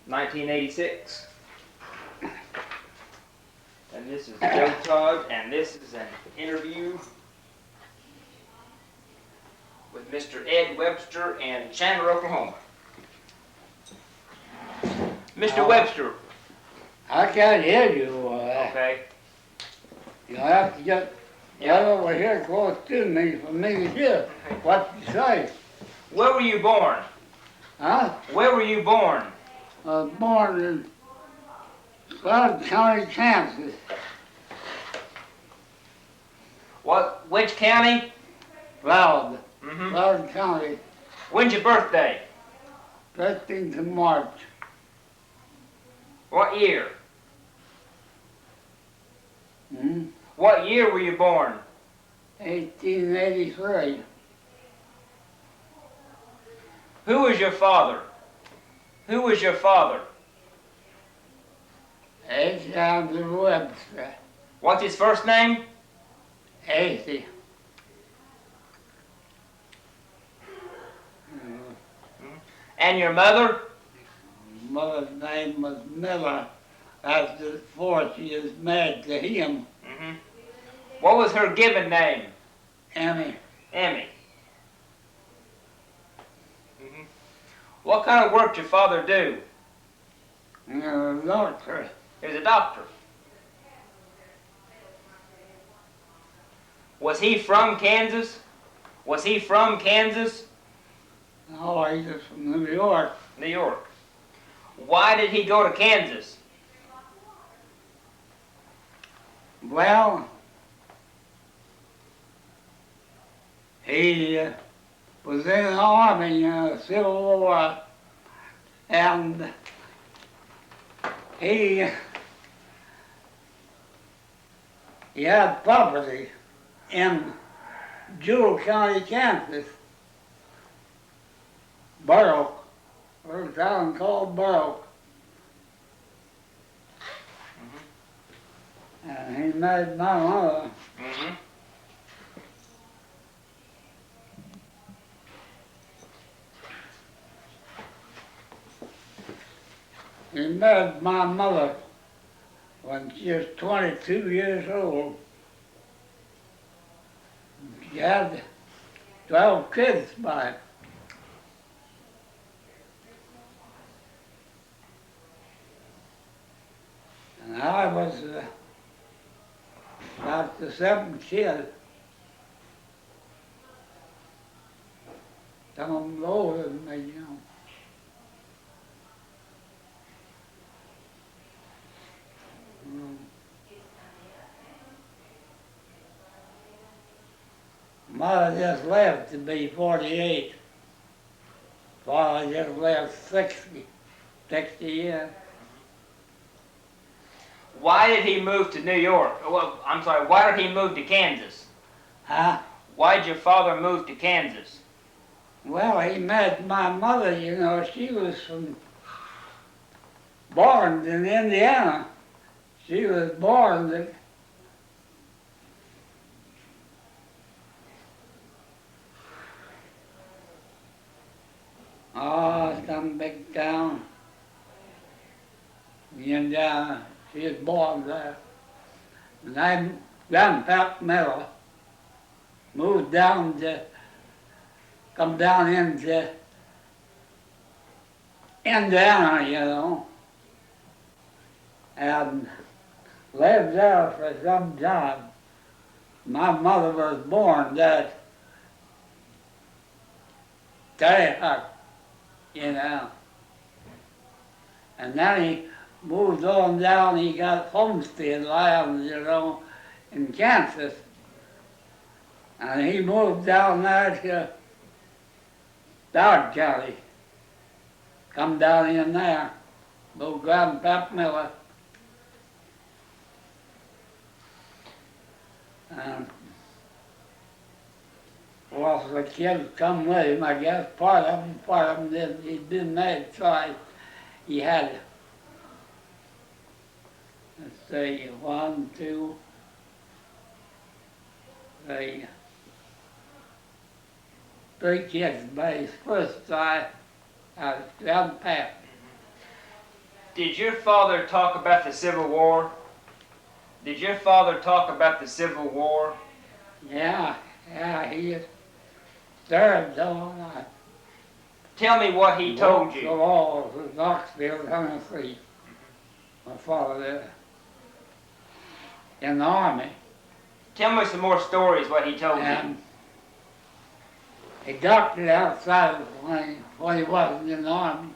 1986. And this is Joe Todd, and this is an interview with Mr. Ed Webster in Chandler, Oklahoma. Mr. Webster. I can't hear you. Okay. You have to get over here close to me for me to hear what you say. Where were you born? Huh? Where were you born? I was born in Saloon County, Kansas. What? Which county? Loud. Mm-hmm. Loud County. When's your birthday? 15th of March. What year? Hmm? What year were you born? 1883. Who was your father? Who was your father? Ed Webster. What's his first name? 80. And your mother? Mother's name was Miller. That's before she is married to him. Mm-hmm. What was her given name? Emmy. Emmy. Mm-hmm. What kind of work did your father do? Doctor. He was a doctor. Was he from Kansas? Was he from Kansas? No, he's from New York. New York. Why did he go to Kansas? Well, he was in the Army in the Civil War, and he had property in Jewell County, Kansas, Borough, or a town called Borough. And he married my mother. Mm-hmm. He married my mother when she was 22 years old. She had 12 kids by it. And I was about the seventh kid. Some of them older than me, you know. Mother just lived to be 48. Father just lived 60 years. Why did he move to New York? Well, I'm sorry, why did he move to Kansas? Huh? Why did your father move to Kansas? Well, he met my mother, you know, she was born in Indiana. She was born in some big town in Indiana. She was born there. And I, Grandpa Miller, moved down to, come down into Indiana, you know, and lived there for some time. My mother was born at statehood, you know. And then he moved on down, he got homestead land, you know, in Kansas. And he moved down there to Todd County. Come down in there, moved Grandpa Miller. And well, the kids come with him, I guess. Part of them didn't. He didn't have choice. He had, let's see, 1, 2, 3 kids by his first side. Grandpa. Did your father talk about the Civil War? Did your father talk about the Civil War? Yeah, he served on Tell me what he told the you. walls of Knoxville, Tennessee. My father there. In the army. Tell me some more stories what he told you. And he doctored outside when he wasn't in the army.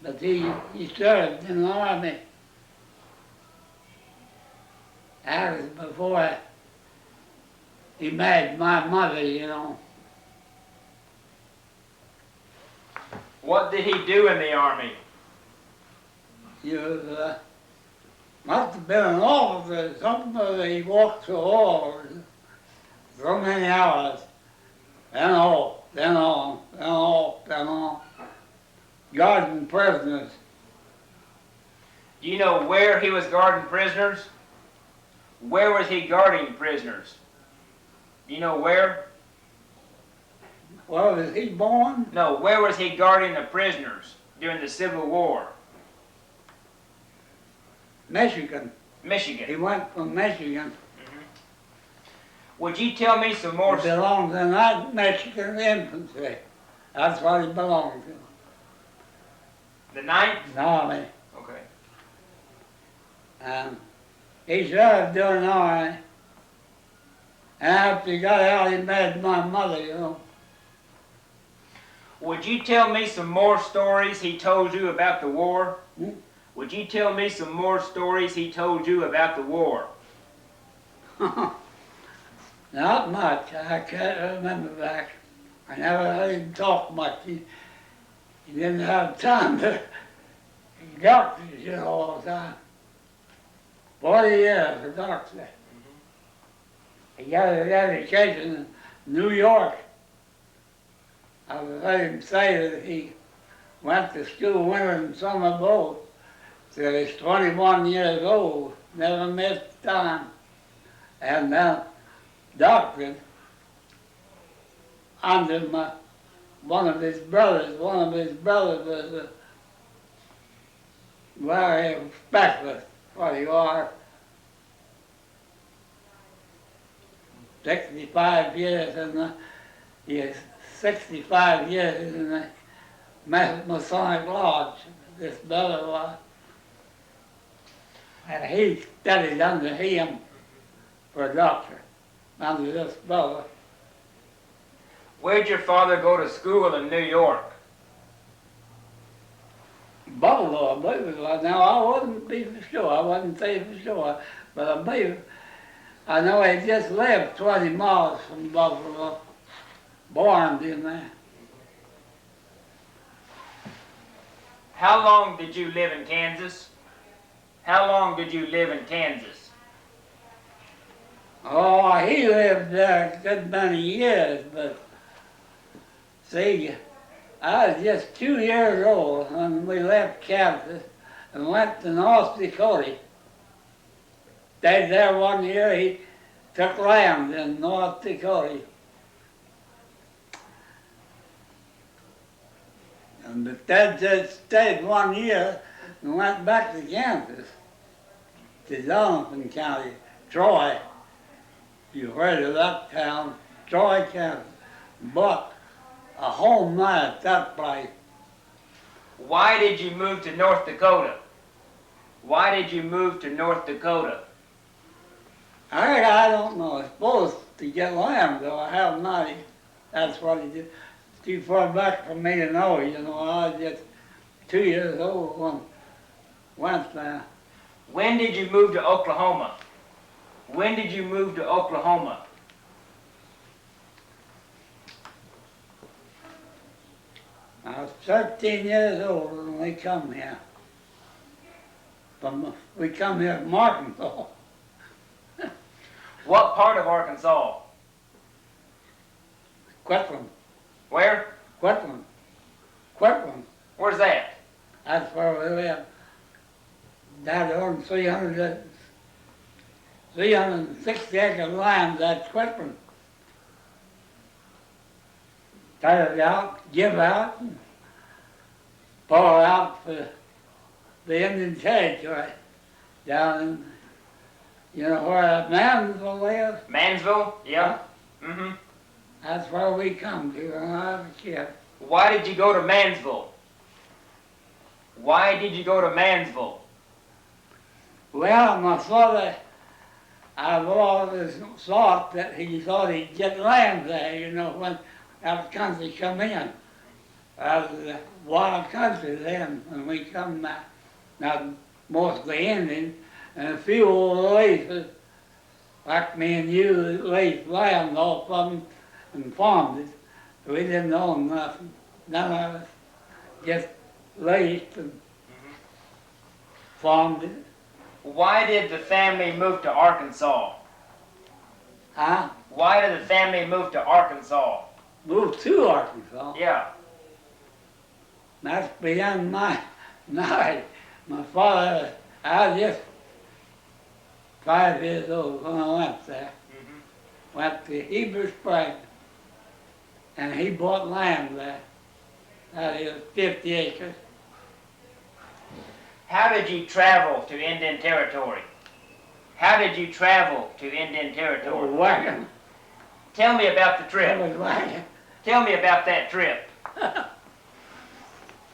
But he served in the army. That was before he married my mother, you know. What did he do in the army? He was, must have been an officer or something, but he walked the halls so many hours, then off, then on, then off, then on, guarding prisoners. Do you know where he was guarding prisoners? Where was he guarding prisoners? Do you know where? Where was he born? No, where was he guarding the prisoners during the Civil War? Michigan. Michigan. He went from Michigan. Would you tell me some more? He belonged to that Michigan infantry. That's what he belonged to. The 9th? The army. Okay. And he served during the army. And after he got out, he married my mother, you know. Would you tell me some more stories he told you about the war? Would you tell me some more stories he told you about the war? Not much. I can't remember back. I never heard him talk much. He didn't have time to doctors, you know, all the time. 40 years a doctor. He got his education in New York. I heard him say that he went to school winter and summer both till he's 21 years old, never missed time. And then doctored under one of his brothers. One of his brothers was a very specialist, what he was. 65 years in the, he is 65 years in the Masonic Lodge, this brother was. And he studied under him for a doctor, under this brother. Where'd your father go to school in New York? Buffalo, I believe it was. Now, I wouldn't be for sure. I wouldn't say for sure. But I believe, I know he just lived 20 miles from Buffalo, born in there. How long did you live in Kansas? How long did you live in Kansas? Oh, he lived there a good many years, but see, I was just 2 years old when we left Kansas and went to North Dakota. Stayed there 1 year. He took land in North Dakota. But Dad just stayed 1 year and went back to Kansas, to Doniphan County, Troy. You heard of that town, Troy, Kansas. But a home there at that place. Why did you move to North Dakota? Why did you move to North Dakota? I don't know. I suppose to get land, though. I have not. That's what he did. Too far back for me to know, you know. I was just 2 years old when went there. When did you move to Oklahoma? When did you move to Oklahoma? I was 13 years old when we come here. We come here from Arkansas. What part of Arkansas? Quitland. Where? Quitland. Quitland. Where's that? That's where we live. Down on 360 acre land, that's Quitland. Tear it out, give out, and pour out for the Indian Territory down in, you know where Mansville is? Mansville? Yeah. Mm-hmm. That's where we come to when I was a kid. Why did you go to Mansville? Why did you go to Mansville? Well, my father, I've always thought that he thought he'd get land there, you know, when that country come in. That was a wild country then when we come back. Not mostly Indian, and a few old ladies, like me and you, leased land off of them and farmed it. We didn't own nothing. None of us just leased and farmed it. Why did the family move to Arkansas? Huh? Why did the family move to Arkansas? Moved to Arkansas. Yeah. That's beyond my knowledge. My father, I was just 5 years old when I went there. Went to Heber Springs, and he bought land there. That is 50 acres. How did you travel to Indian Territory? How did you travel to Indian Territory? Wagon. Tell me about the It trip. was wagon. Tell me about that trip.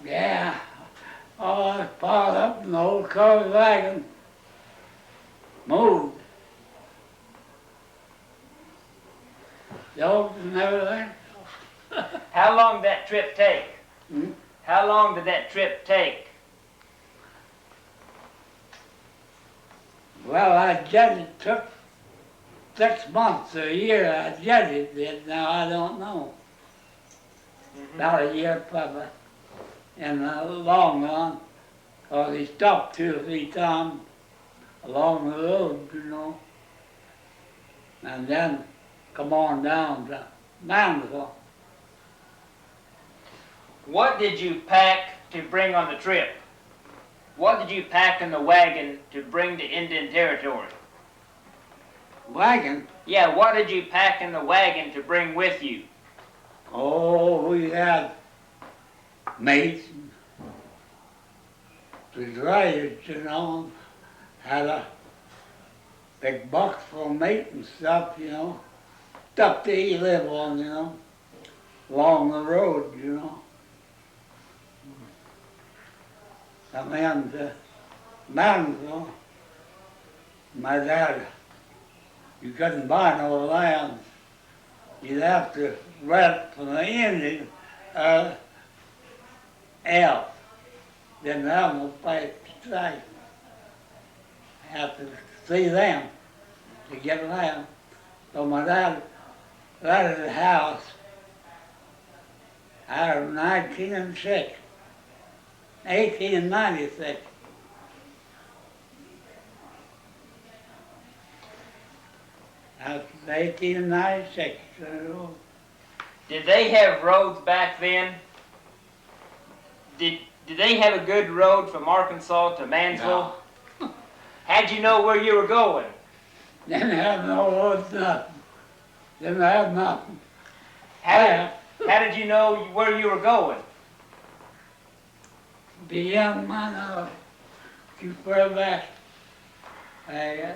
Yeah. Oh, I was piled up in the old covered wagon. Moved. Dogs and everything. How long did that trip take? Hmm? How long did that trip take? Well, I judge it took 6 months or a year. I judge it did. Now I don't know. About a year probably. In the long run, because he stopped 2 or 3 times along the road, you know, and then come on down to Mansville. What did you pack to bring on the trip? What did you pack in the wagon to bring to Indian Territory? Wagon? Yeah, what did you pack in the wagon to bring with you? Oh, we had meat, refrigerators, you know, had a big box full of meat and stuff, you know, stuff that you live on, you know, along the road, you know. And then to Mansville, my dad, you couldn't buy no land. You'd have to rent from the Indian, elf. Didn't have no place to stay. Had to see them to get land. So my dad rented a house out of 1906, 1896. That's 1896. So Did they have roads back then? Did they have a good road from Arkansas to Mansville? How'd you know where you were going? didn't have no roads, nothing. Didn't have nothing. How did you know where you were going? Beyond my knowledge, too far back. I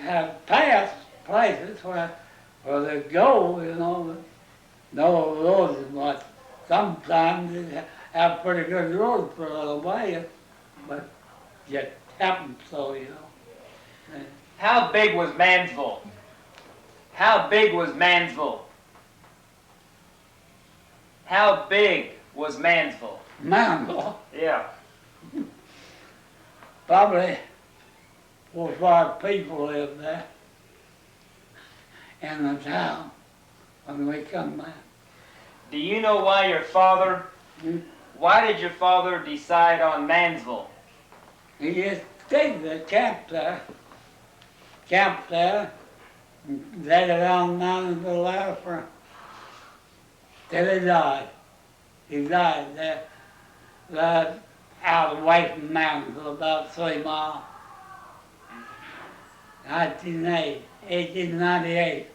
have passed places where they go, you know, but no roads and what. Sometimes they have pretty good roads for a little way, but just happens so, you know. How big was Mansville? How big was Mansville? How big was Mansville? Mansville, Yeah. probably 4 or 5 people live there in the town when we come back. Do you know why your father, why did your father decide on Mansville? He just stayed there, camped there, and laid around Mansville there for till he died. He died there, out away from Mansville, about 3 miles. 1898.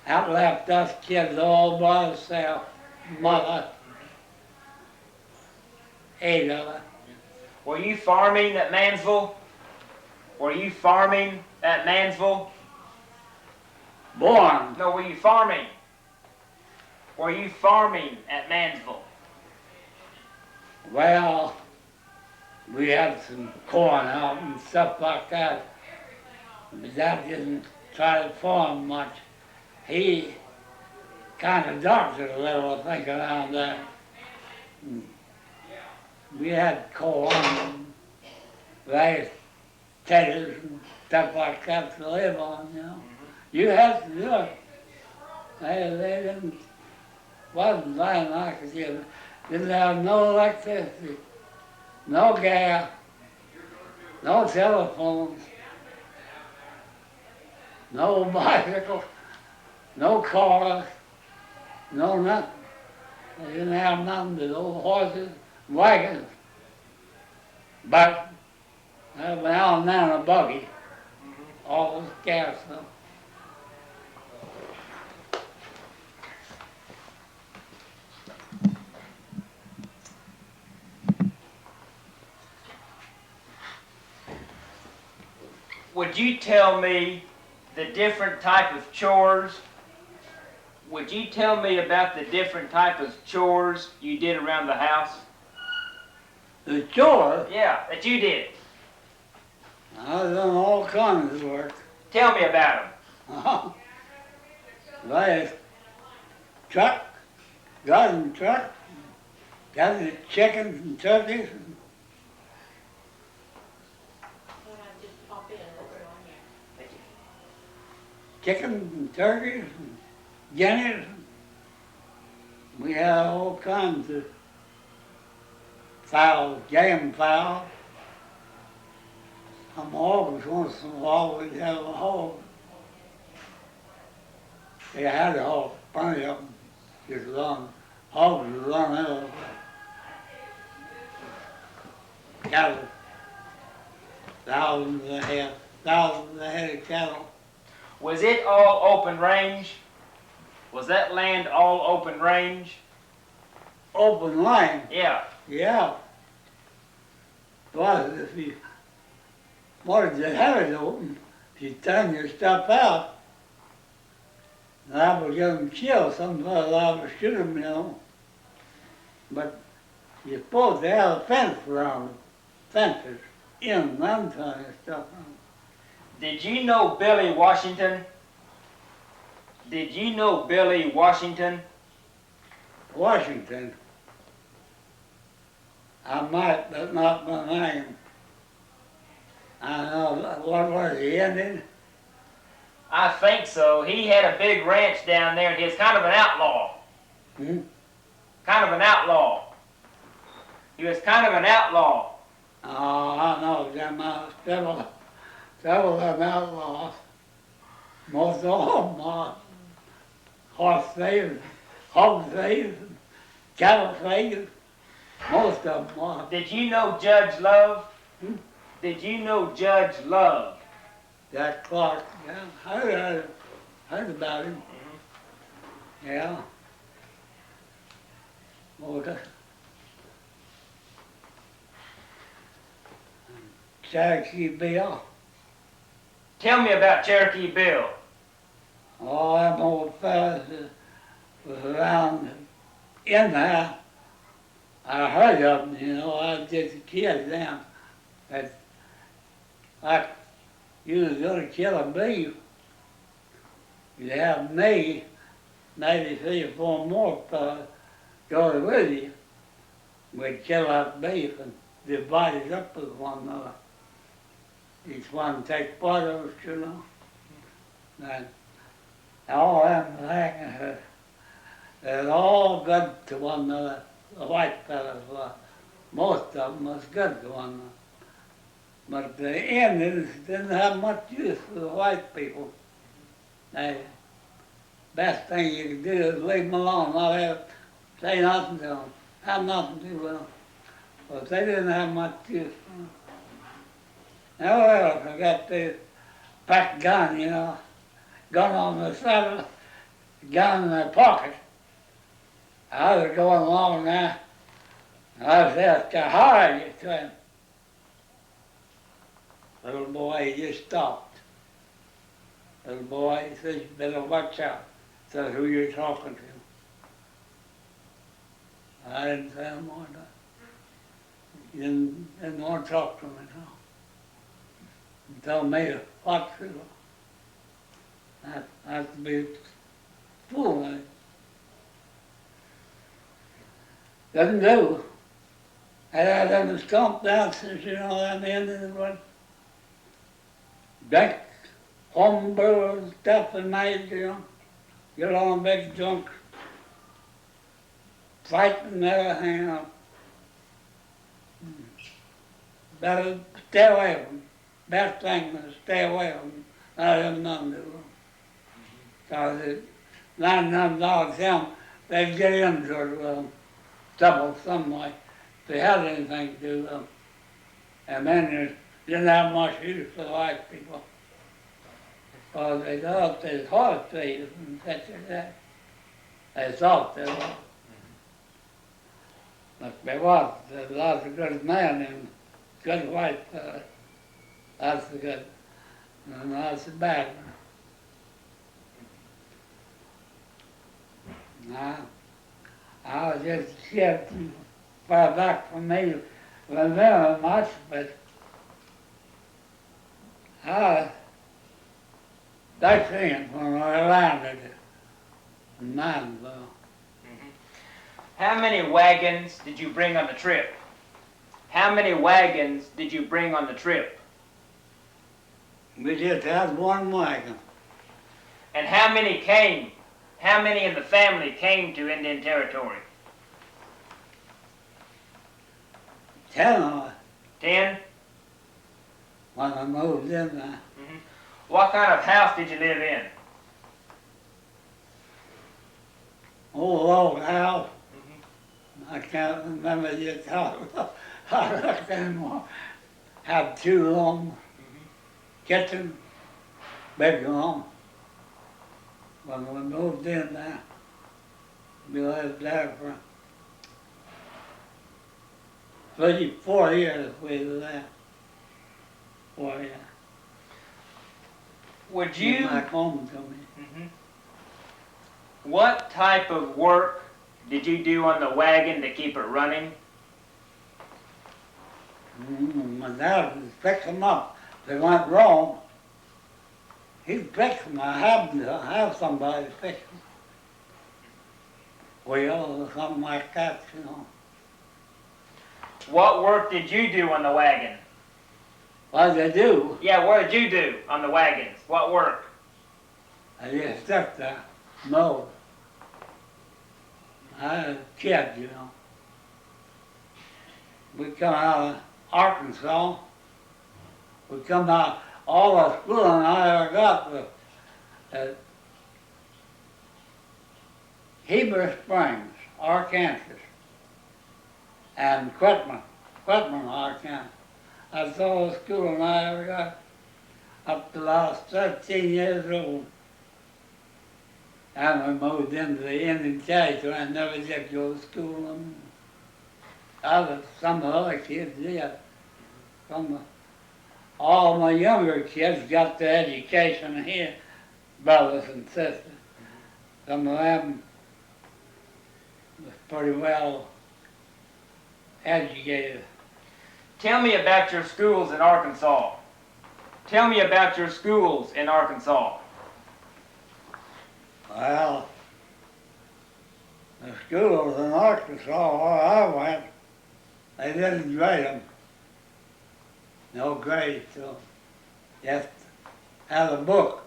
That left us kids all by ourselves. Mother, 8 of us. Were you farming at Mansville? Were you farming at Mansville? Born. No, were you farming? Were you farming at Mansville? Well, we had some corn out and stuff like that. But Dad didn't try to farm much. He kind of doctored a little, I think, around there. We had corn and various taters and stuff like that to live on, you know. You had to do it. They didn't, wasn't lying like it. Didn't have no electricity, no gas, no telephones, no bicycles, no cars, no nothing. They didn't have nothing but old horses, wagons, but now and then a buggy, all this gas stuff. Would you tell me the different type of chores? Would you tell me about the different type of chores you did around the house? The chore, Yeah, that you did. I've done all kinds of work. Tell me about them. Like truck, garden truck, got the chickens and turkeys. Chickens and turkeys and guineas. We had all kinds of fowls, game fowl. Some hogs, once in a while we'd have a hog. They had a hog, plenty of them. Just run, hogs would run out. Cattle, thousands of head of cattle. Was it all open range? Was that land all open range? Open line, Yeah. yeah. Was if you wanted to have it open, if you turn your stuff out, that would give them chills. Some fellas I would shoot them, you know. But you're supposed to have a fence around them, fences in them kind of stuff. Did you know Billy Washington? Did you know Billy Washington? Washington. I might, but not my name. I know, what was he, Indian? I think so. He had a big ranch down there, and he was kind of an outlaw. Hmm? Kind of an outlaw. He was kind of an outlaw. Oh, I know them, several of them outlaws. Most of them are horse thieves, hog thieves, cattle thieves. Most of them are. Did you know Judge Love? Hmm? Did you know Judge Love? That Clark, yeah, heard about him. Yeah. Okay. Cherokee Bill. Tell me about Cherokee Bill. All them old fellas that was around in there. I heard of them, you know, I was just a kid then. But like you was gonna kill a beef, you'd have me, maybe 3 or 4 more fellas go with you. We'd kill that beef and divide it up with one another. Each one take part of it, you know. And all them things, they're all good to one another. The white fellas were, most of them was good to one another. But the Indians didn't have much use for the white people. The best thing you could do is leave them alone, not say nothing to them, have nothing to do with them. But they didn't have much use for them. Never ever forget the pack gun, you know, gun on the saddle, gun in my pocket. I was going along there, and I said, "How are you?" to him. Little boy, he just stopped. Little boy, he says, "You better watch out." Said, "Who you talking to?" I didn't say no more. He didn't want to talk to me, no. He told me what to do. Not to be a fool. I doesn't do. And I done the stump dances, you know, on the end of the road. Drink homebrew and stuff at night, you know. Get on big drunk. Fighting and everything, you know. Better stay away from them. Best thing is stay away from them. I have nothing to do. Because it, not enough dogs, them, they'd get into trouble some way if they had anything to do with them. And then you didn't have much use for the white people. Because they thought they was horse thieves and such as that. They thought they were. But there was. There's lots of good men and good white fellas. That's the good. And that's the bad one. Now, I was just a kid far back from me, remember much, but I was vaccinated when I landed in Manville. How many wagons did you bring on the trip? How many wagons did you bring on the trip? We just had one wagon. And how many came? How many in the family came to Indian Territory? 10 of us 10? when I moved in there. What kind of house did you live in? Old log house. I can't remember just how I looked anymore. Had 2 rooms, kitchen, bedroom. When we moved in there, we lived there for 34 years. We were there. 4 years. Would you? Came back home to me. What type of work did you do on the wagon to keep it running? My dad would pick them up. If they went wrong, he'd pick them. I happened to have somebody pick them. Wheel or something like that, you know. What work did you do on the wagon? What did I do? Yeah, what did you do on the wagons? What work? I just stepped there, mowed. I was a kid, you know. We come out of Arkansas. We come out, all the schooling I ever got was at Heber Springs, Arkansas, and Quitman, Arkansas. That's all the schooling I ever got up to I was 13 years old. And we moved into the Indian Territory. I never did go to school. Some of the other kids did. All my younger kids got their education here, brothers and sisters. Some of them was pretty well educated. Tell me about your schools in Arkansas. Tell me about your schools in Arkansas. Well, the schools in Arkansas where I went, they didn't grade them. No grades, so just had a book.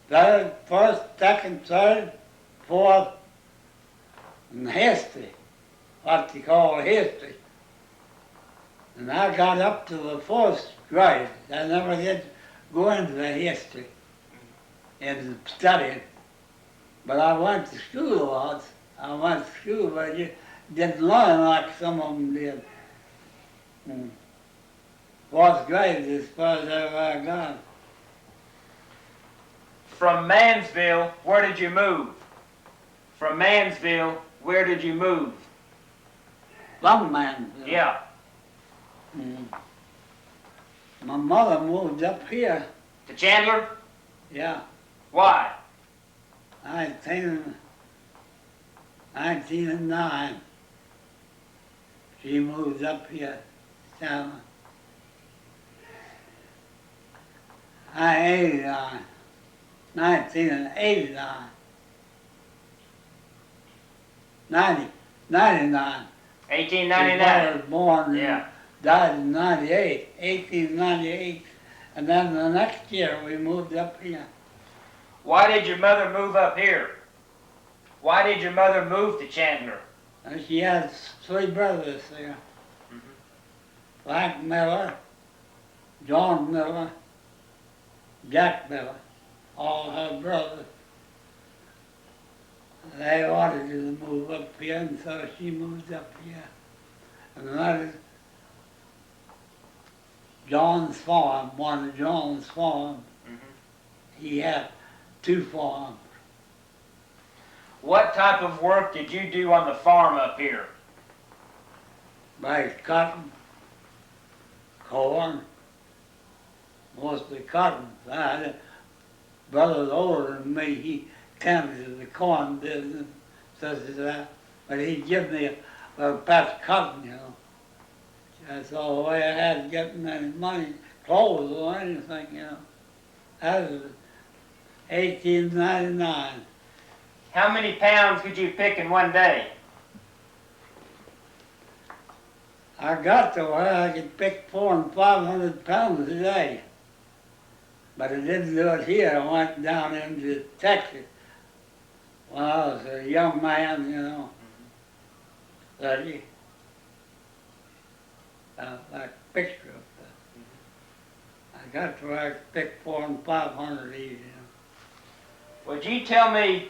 First, second, third, fourth, and history, what you call history. And I got up to the 4th grade. I never did go into the history and studying. But I went to school lots. I went to school, but I just didn't learn like some of them did. 4th grade is as far as ever I got. From Mansville, where did you move? From Mansville, where did you move? Some man. Yeah. Mm. My mother moved up here. To Chandler? Yeah. Why? 1909. She moved up here. Down. 1989. 1989. 99. 1899. Was born Yeah. and died in 98, 1898. And then the next year we moved up here. Why did your mother move up here? Why did your mother move to Chandler? And she had 3 brothers there. Frank Miller, John Miller, Jack Miller, all her brothers. They wanted her to move up here, and so she moved up here. And that is John's farm, one of John's farms. He had 2 farms. What type of work did you do on the farm up here? Raised cotton, corn, mostly cotton. I had a brother older than me, he tended to the corn business, such as that. But he'd give me a patch of cotton, you know. That's all the way I had getting any money, clothes or anything, you know. That was 1899. How many pounds could you pick in one day? I got to where I could pick 400 and 500 pounds a day. But I didn't do it here. I went down into Texas when I was a young man, you know. 30. Like a picture of that. I got to where I could pick 400 and 500 easy, you know. Would you tell me,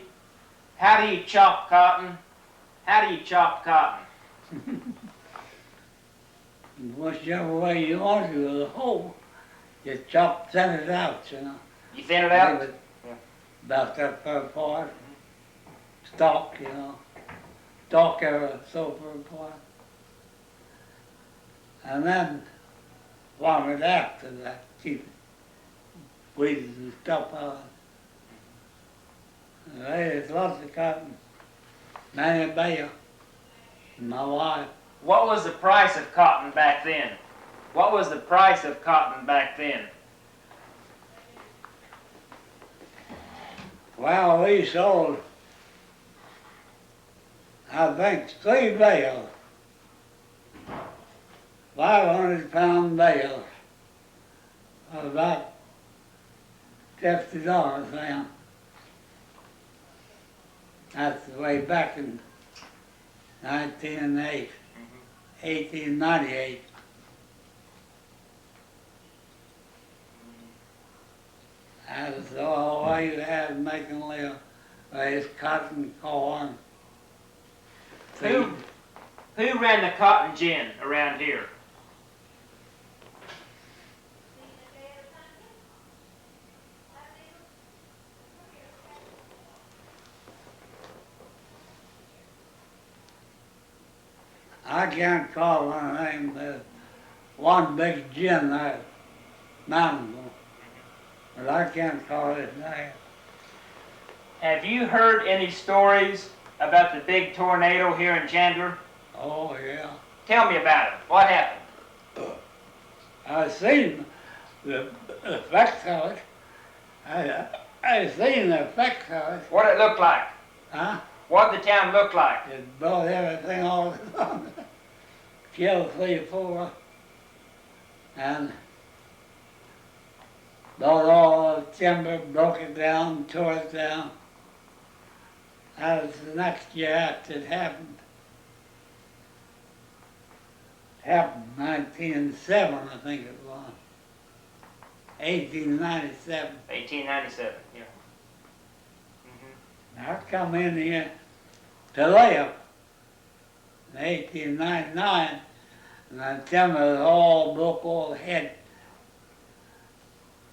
how do you chop cotton? How do you chop cotton? Whichever way you want to, with a hoe, you chop, thin it out, you know. You thin it out? Leave it about that far apart. Stalk, you know. Stalk ever so far apart. And then farm it after that, keep weeds and stuff out. There's lots of cotton. Many a bale. My wife. What was the price of cotton back then? What was the price of cotton back then? Well, we sold, I think, 3 bales. 500-pound bales. About $50 now. That's the way back in 1908, 1898. That's all way you had making a living. Raise cotton, corn. Who ran the cotton gin around here? I can't call her name, but one big gin there, mountain, but I can't call his name. Have you heard any stories about the big tornado here in Chandler? Oh, yeah. Tell me about it. What happened? I seen the effects of it. I seen the effects of it. What it looked like? Huh? What the town looked like? It brought everything all the time. Killed 3 or 4. And brought all the timber, broke it down, tore it down. That was the next year after it happened. It happened in 1907, I think it was. 1897. 1897, yeah. I come in here to live in 1899, and the timber was all broke, all head.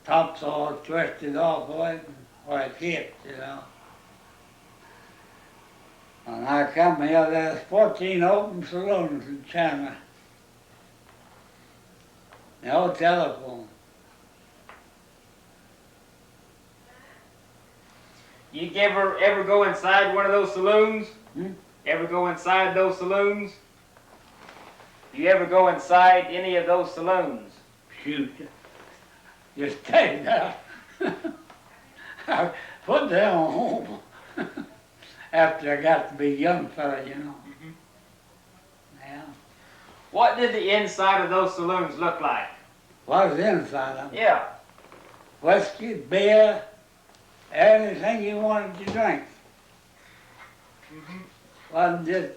Tops all twisted off of it where it hit, you know. When I come here, there's 14 open saloons in Chandler. No telephone. You ever go inside one of those saloons? Hmm? Ever go inside those saloons? You ever go inside any of those saloons? Shoot. You stay there. I put them home. After I got to be a young fella, you know. Mm-hmm. Yeah. What did the inside of those saloons look like? What was inside of them? Yeah. Whiskey, beer, anything you wanted to drink. Mm-hmm. Wasn't just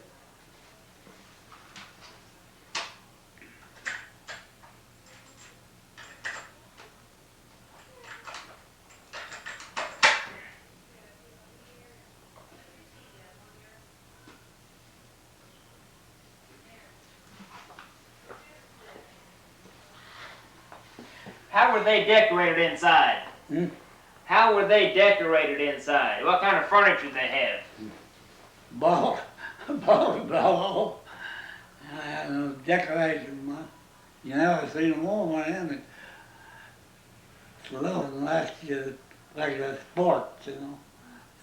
How were they decorated inside? Hmm? How were they decorated inside? What kind of furniture did they have? ball, ball. I had no decoration, man. You never seen a woman in it. Saloon unless you regular sports, you know.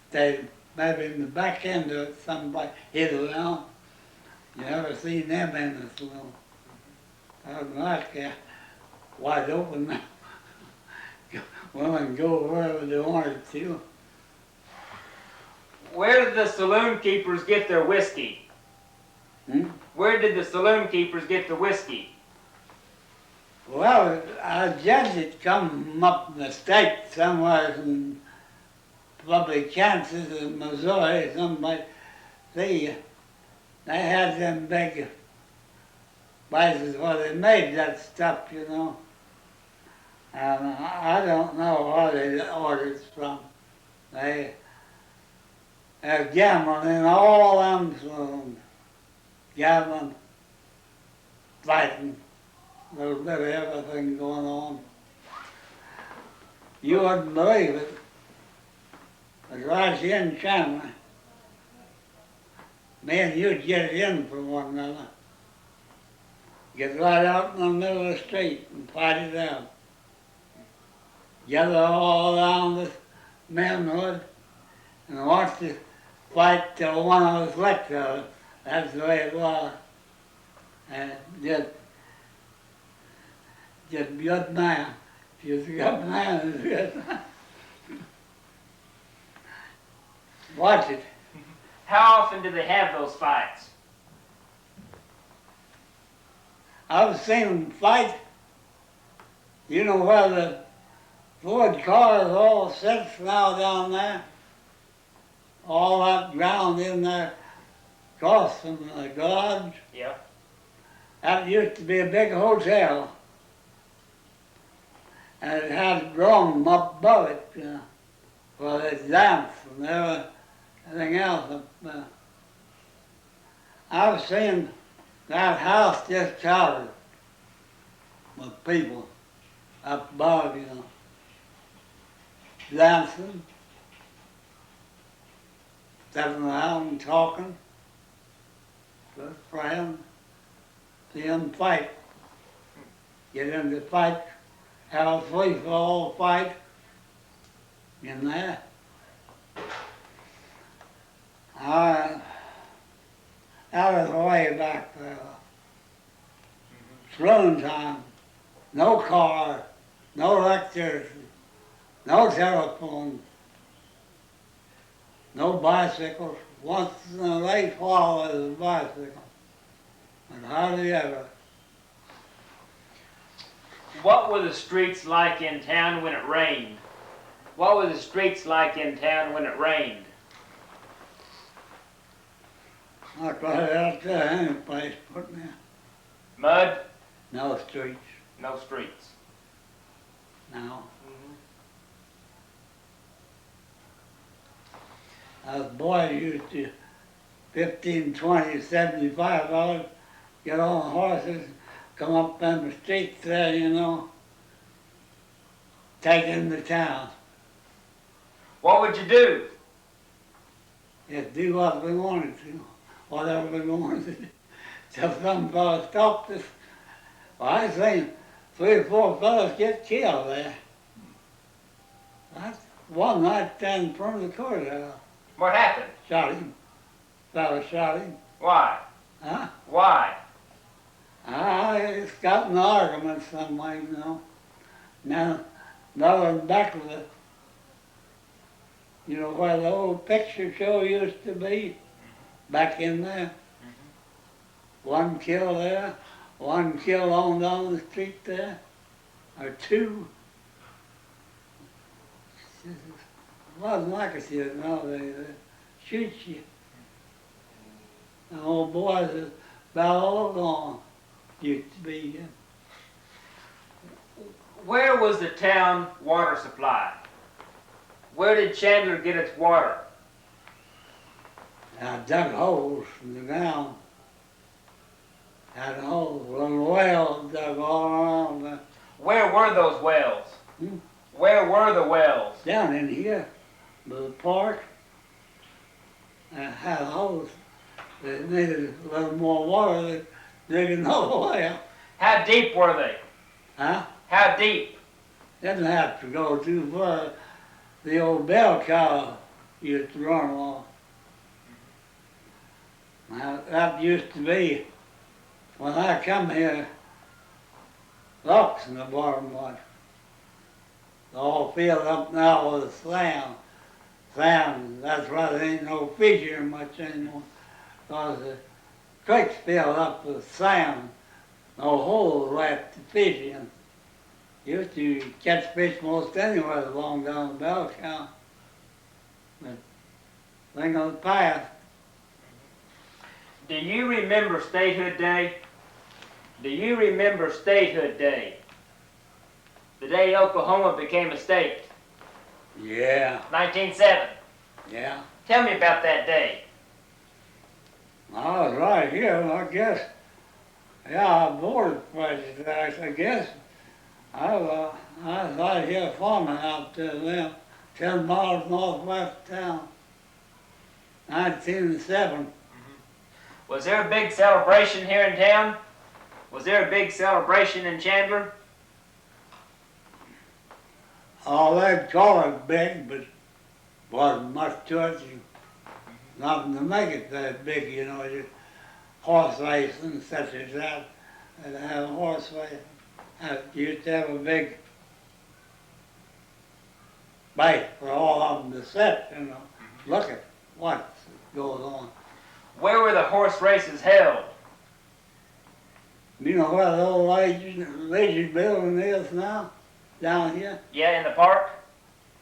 Stay maybe in the back end of it, somebody hit around. You never seen them in the saloon. I was like wide open now. Women go wherever they wanted to. Where did the saloon keepers get their whiskey? Hmm? Where did the saloon keepers get the whiskey? Well, I judge it come up in the state somewhere in probably Kansas or Missouri, somebody. See, they had them big places where they made that stuff, you know. And I don't know where they ordered it from. They have gambling in all them saloons. Gambling, fighting, a little bit of everything going on. You wouldn't believe it. But right here in Chandler, me and you'd get it in for one another. Get right out in the middle of the street and fight it out. Gather all around the manhood and watch the fight till one of us let go. That's the way it was. And just good man. If you're a good man, it's a good man. Watch it. How often did they have those fights? I've seen them fight. You know where the Ford cars all sits now down there? All that ground in there across from the garage. Yeah. That used to be a big hotel. And it had a drum up above it, you know, for the dance and everything else up there. I've seen that house just crowded with people up above, you know, dancing, sitting around and talking, just praying, see them fight, get into the fight, have a free-for-all fight in there. That was way back there. Saloon time, no car, no electricity, no telephone, no bicycles. Once in a late fall there was a bicycle, but hardly ever. What were the streets like in town when it rained? What were the streets like in town when it rained? Not right out there, any place put me. Mud? No streets, No streets. no. Us boys used to 15, 20, $75, get on horses, come up them the streets there, you know, take into town. What would you do? Just do what we wanted to, whatever we wanted to do. Till some fellas stopped us. Well, I seen 3 or 4 fellas get killed there. That's one night down in front of the courthouse. What happened? Shot him. Fella shot him. Why? Huh? Why? I just got in an argument some way, you know. Now, another back of the, you know, where the old picture show used to be, back in there. One kill there, one kill on down the street there, or 2. It wasn't like it is now, they shoot you. The old boys is about all gone, used to be. Where was the town water supply? Where did Chandler get its water? I dug holes in the ground. Had holes, little wells dug all around there. Where were those wells? Hmm? Where were the wells? Down in here, by the park. I had holes that needed a little more water than digging another well. How deep were they? Huh? How deep? Didn't have to go too far. The old bell cow used to run along. Now, that used to be, when I come here, rocks in the bottom was. All filled up now with sand. Sand, that's why there ain't no fishing much anymore. Because the creek's filled up with sand. No holes left to fish in. Used to catch fish most anywhere along down the bell cow. But thing of the past. Do you remember Statehood Day? Do you remember Statehood Day? The day Oklahoma became a state. Yeah, 1907. yeah. Tell me about that day. I was right here, I guess. Yeah, I boarded places, I guess. I was right here farming out there then, 10 miles northwest of town. 1907. Was there a big celebration here in town? Was there a big celebration in Chandler? Oh, they'd call it big, but wasn't much to it. Nothing to make it that big, you know, just horse racing and such as that. And have a horse race. Used to have a big bite for all of them to sit, you know, look at what goes on. Where were the horse races held? You know where the old Legion building is now? Down here? Yeah, in the park?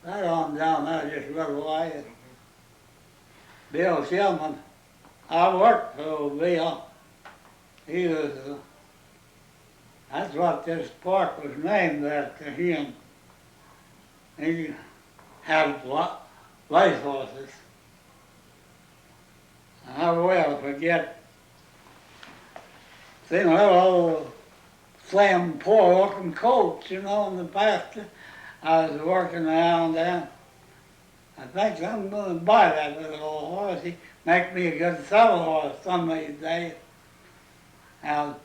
Right on down there, just a little way. Bill Shillman, I worked for old Bill. He was, that's what this park was named after him. He had race horses. I will forget, seen a little old slim, poor-looking coach, you know, in the pasture. I was working around there. I think I'm going to buy that little old horse. He make me a good saddle horse some of these days. Now,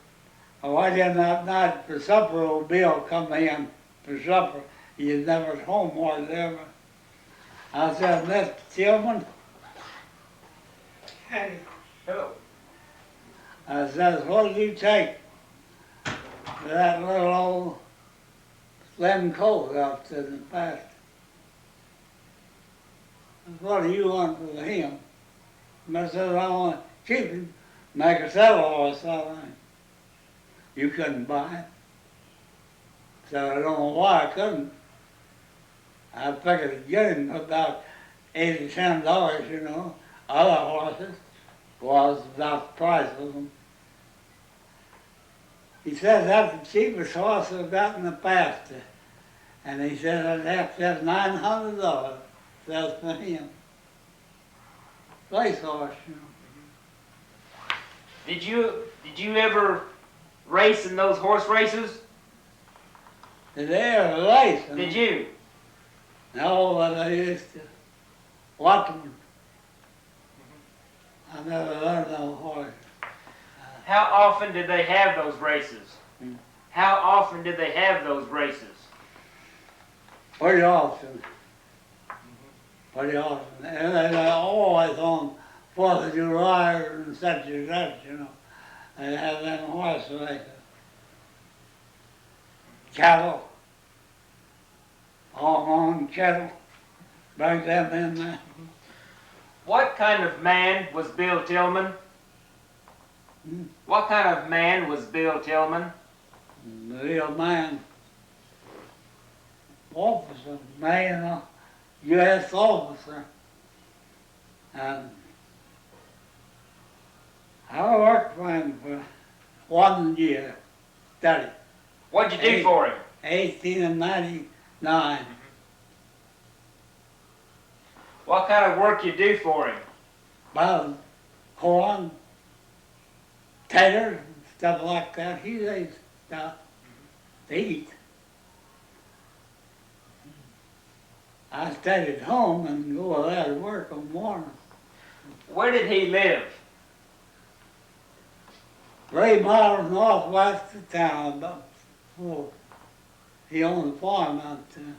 I did that night for supper, old Bill come in for supper. He was never at home hardly ever. I said, Mr. Tillman, Hey. Hello. I said, what did you take for that little old slim colt out there in the pasture? What do you want with him? And I said, I want to keep him, make a saddle horse out of him. You couldn't buy it. So I don't know why I couldn't. I figured to get him about $8 or $10, you know. Other horses was about the price of them. He said that's the cheapest horse I've got in the pasture. And he said I'd have to have $900 just for him. Race horse, you know. Did you ever race in those horse races? Did they ever race? Did you? No, but I used to watch them never learned no horse. How often did they have those races? How often did they have those races? Pretty often. Pretty often. And they're always on 4th of July and such and such, you know. They have them horse races. Cattle. All on cattle. Bring them in there. What kind of man was Bill Tillman? What kind of man was Bill Tillman? The real man. Officer, man, U.S. officer. And I worked for him for 1 year, study. What'd you do for him? 1899. What kind of work you do for him? About corn, taters, and stuff like that. He ate stuff to eat. I stayed at home and go out to work on morning. Where did he live? 3 miles northwest of town, about 4. He owned a farm out there.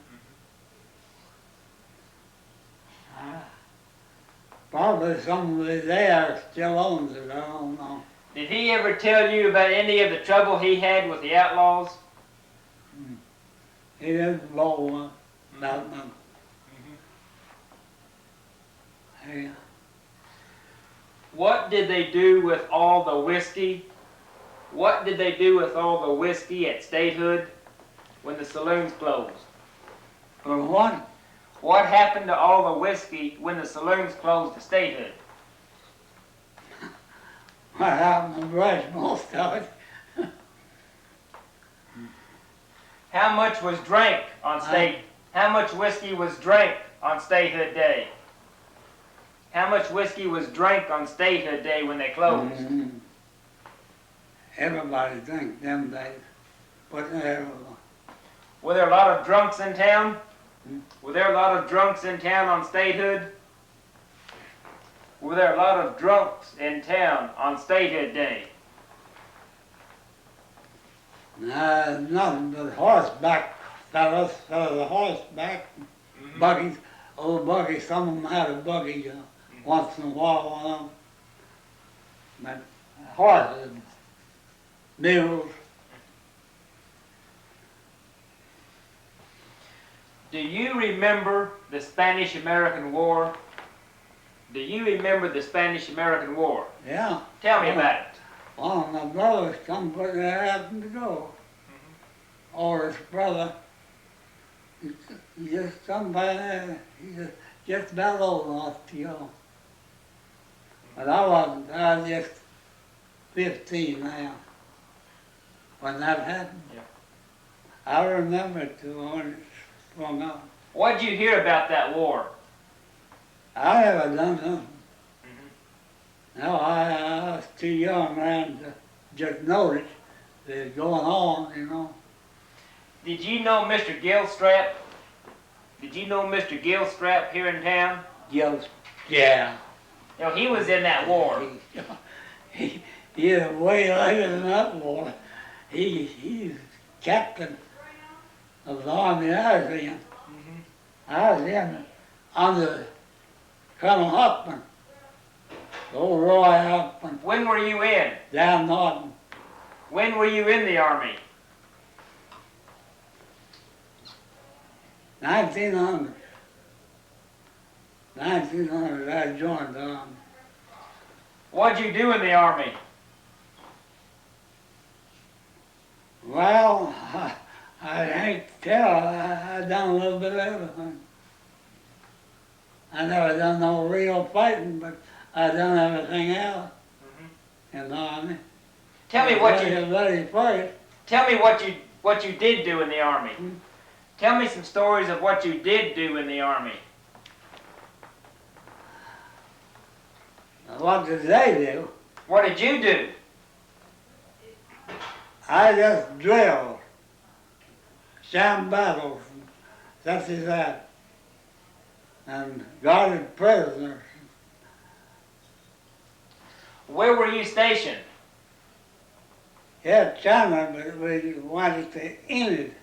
Probably somebody there still owns it, I don't know. Did he ever tell you about any of the trouble he had with the outlaws? He didn't blow one, about none. Yeah. What did they do with all the whiskey? What did they do with all the whiskey at Statehood when the saloons closed? For what? What happened to all the whiskey when the saloons closed at Statehood? What happened to brush most of it? How much was drank on How much whiskey was drank on Statehood Day? How much whiskey was drank on Statehood Day when they closed? Everybody drank them days. But Were there a lot of drunks in town? Were there a lot of drunks in town on Statehood? Were there a lot of drunks in town on Statehood Day? Nothing but horseback fellas, the horseback, buggies, old buggies, some of them had a buggy once in a while on them. But horses, mules. Do you remember the Spanish-American War? Do you remember the Spanish-American War? Yeah. Tell me about it. One of my brothers come where they happened to go. Or his brother. He just somebody, he's just about old enough to go. But I wasn't, I was just 15 now when that happened. Yeah. I remember it too when it sprung up. What did you hear about that war? I never done nothing. No, I was too young man to just notice that it's going on, you know. Did you know Mr. Gilstrap? Did you know Mr. Gilstrap here in town? Yes. Yeah. You know, he was in that war. He is way later than that war. He's captain of the army I was in. I was in under Colonel Huckman. Old Roy Huckman. When were you in? Down Norton. When were you in the Army? 1900. 1900, I joined the Army. What'd you do in the Army? Well, I hate to tell, I done a little bit of everything. I never done no real fighting, but I done everything else in the Army. Tell me what you. Very first. Tell me what you did do in the Army. Tell me some stories of what you did do in the Army. What did they do? What did you do? I just drilled. Sham battles, such as that. And guarded prisoners. Where were you stationed? Yeah, Chandler, but we wanted to Enid.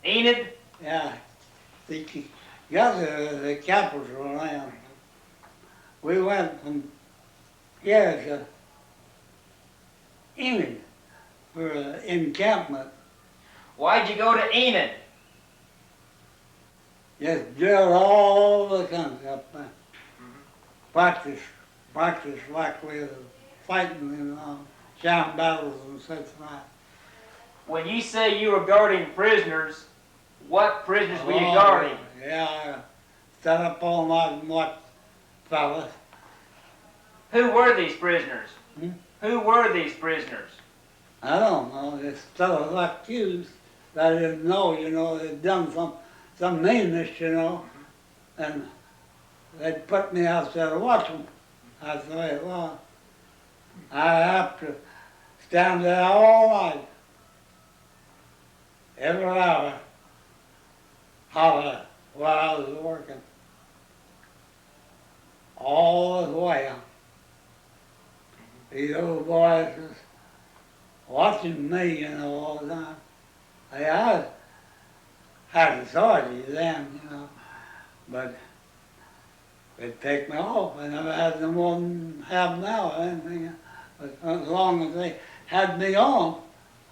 Enid? Yeah, the, got the capital land. We went from here to Enid for an encampment. Why'd you go to Enid? Just drilled all the country up there. Practice like we were fighting in sham battles and such like. When you say you were guarding prisoners, what prisoners were you guarding? Yeah, I set up all my fellas. Who were these prisoners? Hmm? Who were these prisoners? I don't know, this fellas like you that I didn't know, you know, they'd done some meanness, you know, and they'd put me out there to watch them. That's the way it was. I have to stand there all night, every hour, holler while I was working. All the way. These old boys was watching me, you know, all the time. I had authority then, you know, but they'd take me off. I never had no more than have now or anything. But as long as they had me on,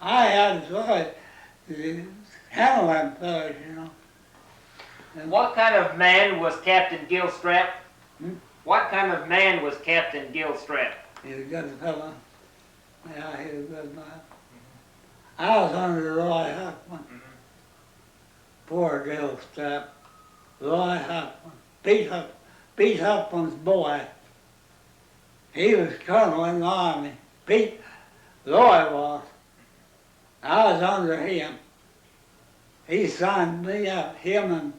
I had authority to handle them fellas, you know. And What kind of man was Captain Gilstrap? Hmm? What kind of man was Captain Gilstrap? he's a good fellow. Yeah, he's a good man. I was under Roy Huckman. Poor Gilstrap. Roy Huckman. Pete Huckman's boy. He was colonel in the army. Roy was. I was under him. He signed me up, him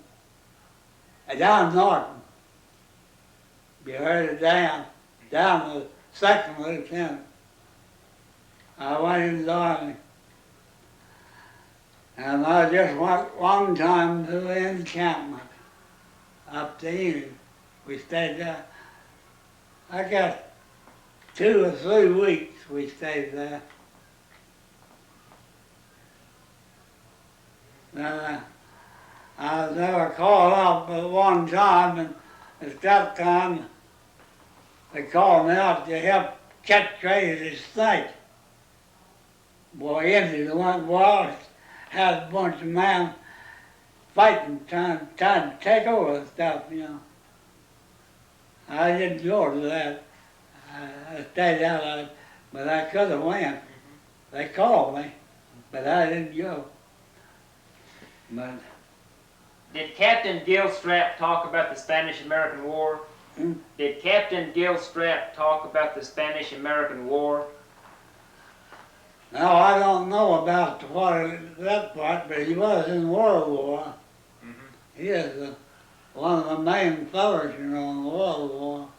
and down Norton. You heard it down the second lieutenant. I went into the army. And I just went one time to the encampment up to Enid. We stayed there. I got 2 or 3 weeks we stayed there. Then I was never called up but one time, and at that time they called me out to help catch crazy snake. Boy, Indians went wild, had a bunch of men fighting, trying to take over stuff, you know. I didn't go to that. I stayed out of it, but I could have went. They called me, but I didn't go. But Did Captain Gilstrap talk about the Spanish-American War? Hmm? Did Captain Gilstrap talk about the Spanish-American War? no, I don't know about that part, but he was in World War. He is one of the main fellows, you know, in the World War.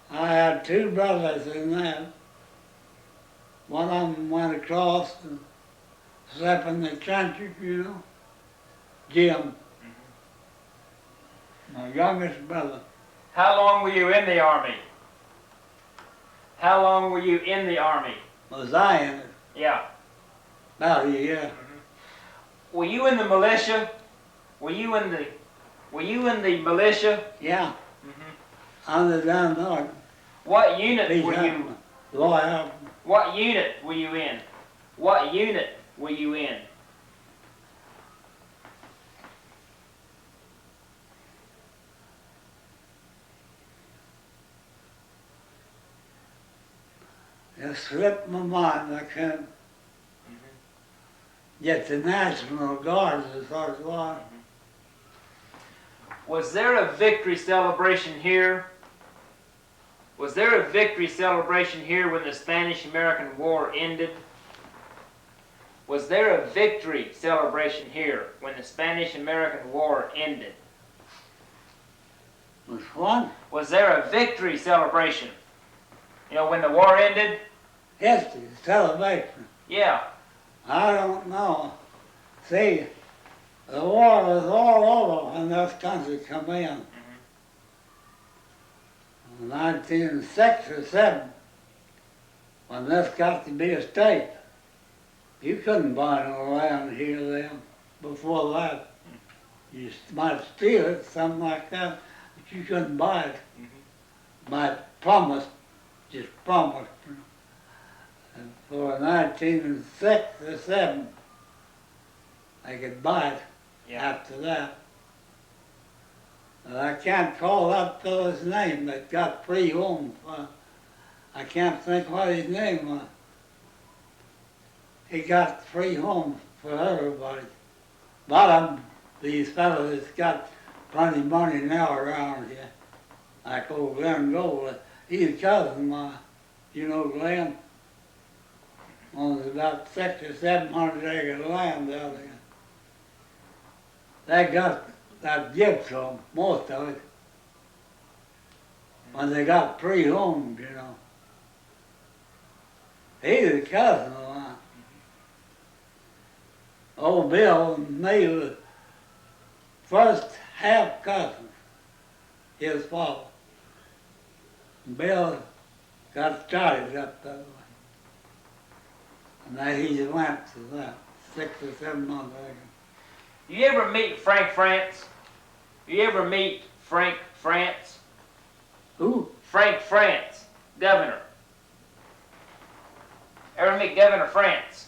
I had 2 brothers in that. One of them went across and slept in the trenches, you know. Jim, my youngest brother. How long were you in the Army? How long were you in the Army? Was I in it? Yeah. About a year. Were you in the militia? Were you in the militia? Yeah. Under down north. What unit were you? Lawyer. What unit were you in? What unit were you in? It slipped my mind. I can't get the National Guard as far as was. Was there a victory celebration here? Was there a victory celebration here when the Spanish-American War ended? Was there a victory celebration here when the Spanish-American War ended? Which one? Was there a victory celebration? You know, when the war ended? History, celebration. Yeah. I don't know. See, the war was all over when this country come in. 1906 or 7. when this got to be a state, you couldn't buy no land here then. Before that, you might steal it, something like that, but you couldn't buy it. By promise, just promise. And for 1906 or 7, they could buy it after that. And I can't call that fellow's name that got free homes. I can't think what his name was. He got free homes for everybody. A lot of them, these fellows that's got plenty of money now around here, like old Glenn Gold. He's a cousin of mine. You know Glenn? Owns about 600 or 700 acres of land out there. They got that gift to them, most of it, when they got free homes, you know. He's a cousin of mine. Old Bill and me were first half cousins, his father. Bill got started up that way. And then he just went to that, 6 or 7 months later. You ever meet Frank France? You ever meet Frank France? Who? Frank France, governor. Ever meet Governor France?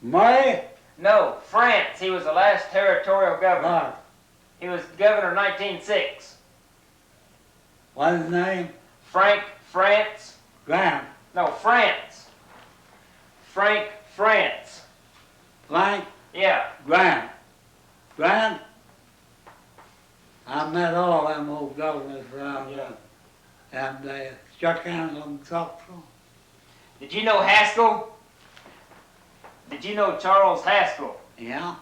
Murray? No, France. He was the last territorial governor. Right. He was governor 1906. What's his name? Frank France. Grant. No, France. Frank France. Frank Yeah. Grant. Grant? I met all them old governors around there. And they shook hands and talked to them. Did you know Haskell? Did you know Charles Haskell? Yeah.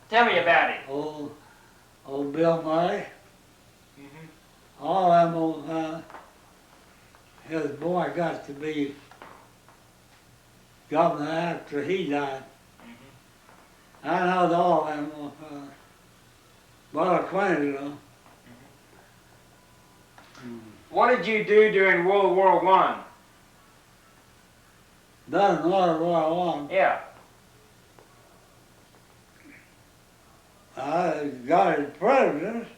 Tell me about him. Old Bill Murray. All them old, his boy got to be governor after he died. I know all them, well acquainted with them. What did you do during World War I? Done in World War I. Yeah. I got his presidents,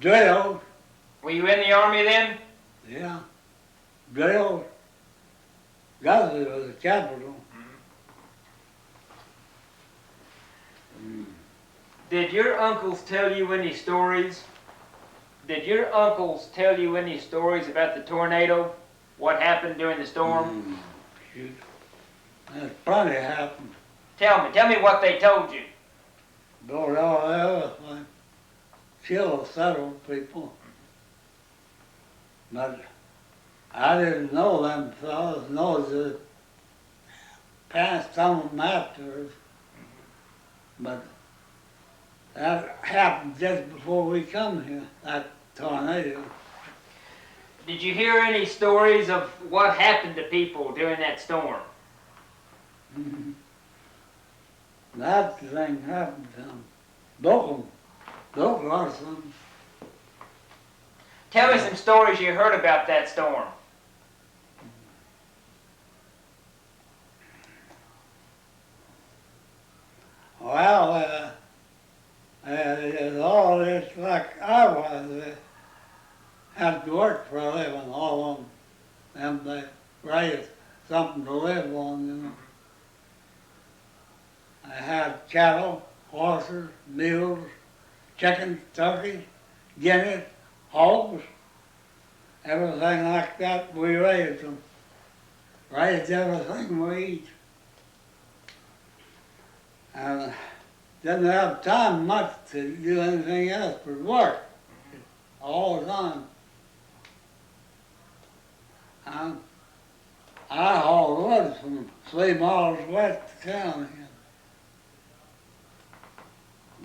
drilled, Were you in the army then? yeah, drilled, Guthrie was the capital. Did your uncles tell you any stories? Did your uncles tell you any stories about the tornado? What happened during the storm? Shoot, there's plenty happened. Tell me what they told you. Don't all everything. Killed several people. But I didn't know them fellas, knows that passed some of them afterwards. But that happened just before we come here, that tornado. Did you hear any stories of what happened to people during that storm? That thing happened to them. Broke or something. Tell me some stories you heard about that storm. Well, it's all just like I was. Had to work for a living, all of them. They raised something to live on, you know. I had cattle, horses, mules, chickens, turkeys, guineas, hogs, everything like that. We raised them. Raised everything we eat. And didn't have time much to do anything else but work all the time. And I hauled wood from 3 miles west of town here.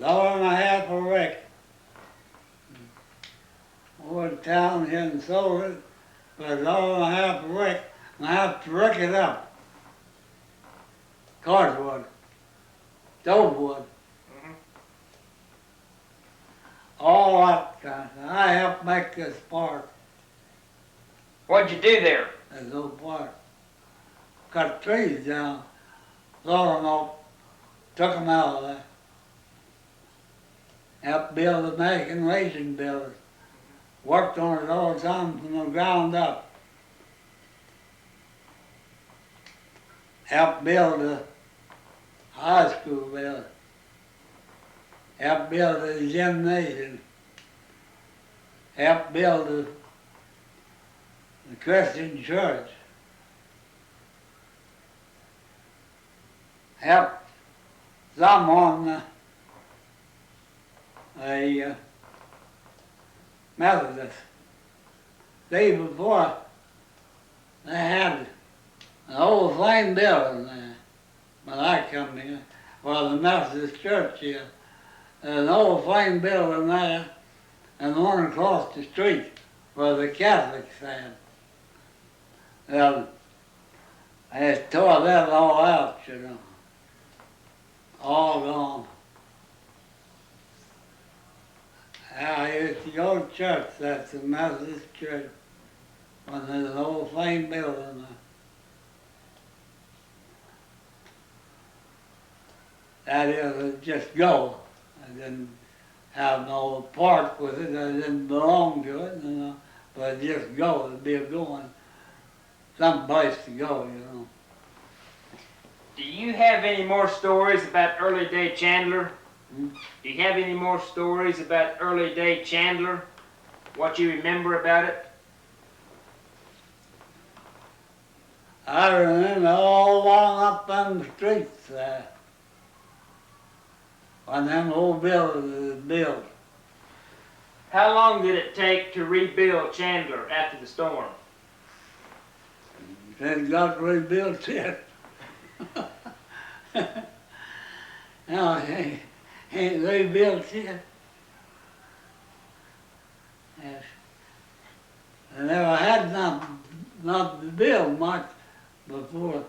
$1.50 a rick. Over to town here and sold it for $1.50 a rick, and I have to rick it up. Cordwood, stove wood. all that kind of stuff. I helped make this park, What'd you do there? this old park. Cut trees down, lowered them up, took them out of there. Helped build the American Racing building. Worked on it all the time from the ground up. Helped build the high school building. Helped build the gymnasium. Helped build the Christian church. Helped some on a Methodist. Day before, they had an old flame building there when I come here, well, the Methodist church here. There's an old flame building there, and one across the street where the Catholics had. Well, I just tore that all out, you know. All gone. I used to go to church, that's the Methodist church, when there's an old flame building there. That is, just go. I didn't have no part with it, I didn't belong to it, you know, but just go, it'd be a going, someplace to go, you know. Do you have any more stories about early day Chandler? Hmm? Do you have any more stories about early day Chandler? What you remember about it? I remember all along up on the streets there, when them old buildings was built. How long did it take to rebuild Chandler after the storm? It got rebuilt yet. No, it ain't rebuilt yet. Yes. I never had nothing to build much before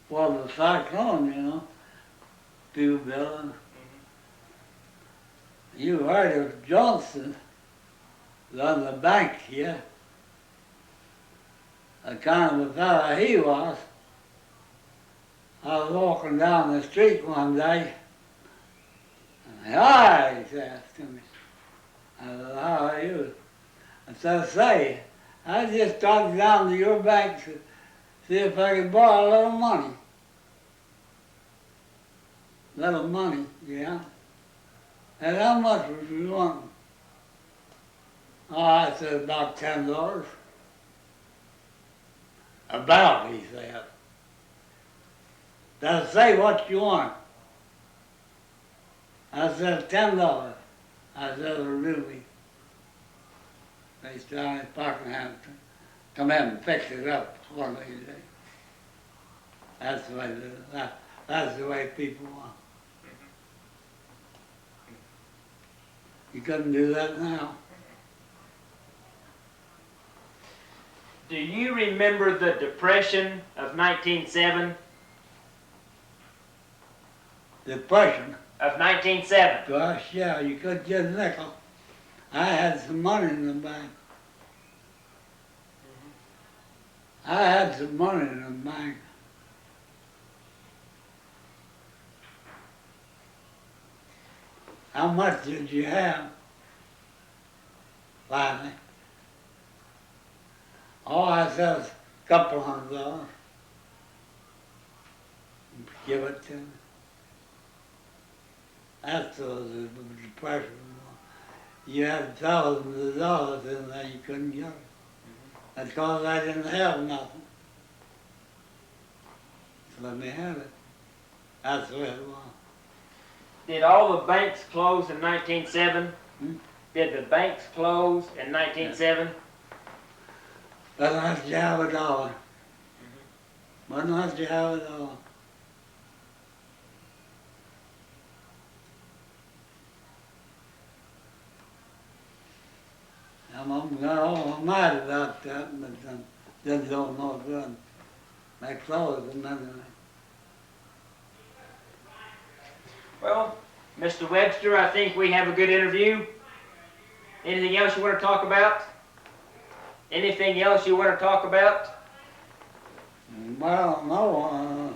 the cyclone, you know. People building. You heard of Johnson on the bank here. The kind of a fellow he was. I was walking down the street one day, and hi, he said to me. I said, how are you? I said, say, I just started down to your bank to see if I could borrow a little money. Little money, yeah. And how much would you want? Oh, I said, about $10. About, he said. Now say what you want. I said, $10. I said, it'll do me. They started his pocket and had to come in and fix it up for me. That's the way, that's the way people are. You couldn't do that now. Do you remember the Depression of 1907? Depression. Of 1907? Gosh, yeah, you could get a nickel. I had some money in the bank. I had some money in the bank. How much did you have? Finally. Oh, I said a couple $100. Give it to me. That's the depression. You had thousands of dollars in there, you couldn't get it. That's because I didn't have nothing. So let me have it. That's the way it was. Did all the banks close in 1907? Hmm? Did the banks close in 1907? But unless you have a dollar. But unless you have a dollar. I'm mad about that, but just don't know good. They closed them anyway. Well, Mr. Webster, I think we have a good interview. Anything else you want to talk about? Anything else you want to talk about? Well, no, I know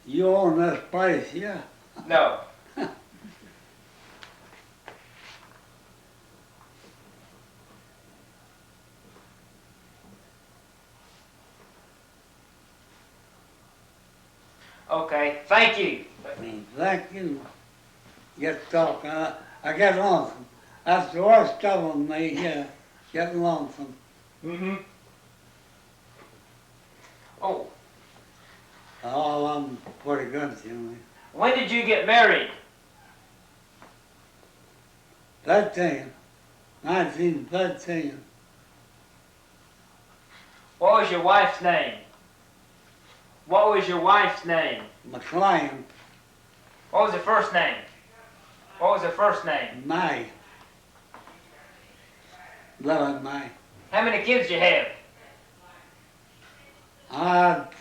you own this place, yeah? No. Okay, thank you. Thank you. Get talking. I get lonesome. That's the worst of them, me, yeah. Getting lonesome. Mm-hmm. Oh, All of them pretty good to me. when did you get married? 13. 1913. What was your wife's name? What was your wife's name? McLean, What was her first name? What was her first name? May. 11 May. How many kids you have? I had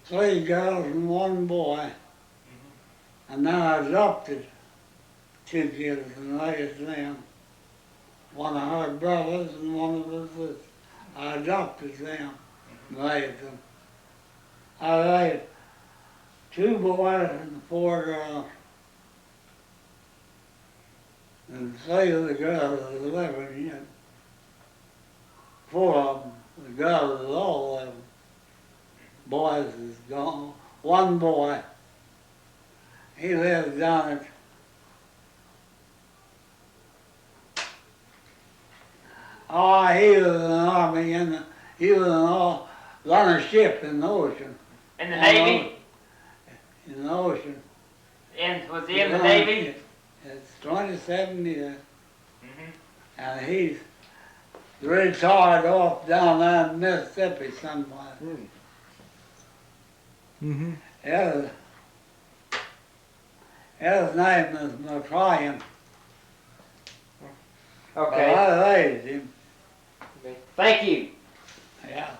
3 girls and 1 boy. And then I adopted 2 kids and raised them. One of her brothers and one of her sisters. I adopted them and raised them. I raised 2 boys and 4 girls. And 3 of the girls are living yet. 4 of them, the girls are all living. Boys is gone. 1 boy, he lives down at he was in the army and he was on a ship in the ocean. In the Navy? In the ocean. And was he in the Navy? It's 27 years. Mm-hmm. And he's retired off down there in Mississippi somewhere. Mm-hmm. His name is McLean. Okay. But I raised him. Thank you. Yeah.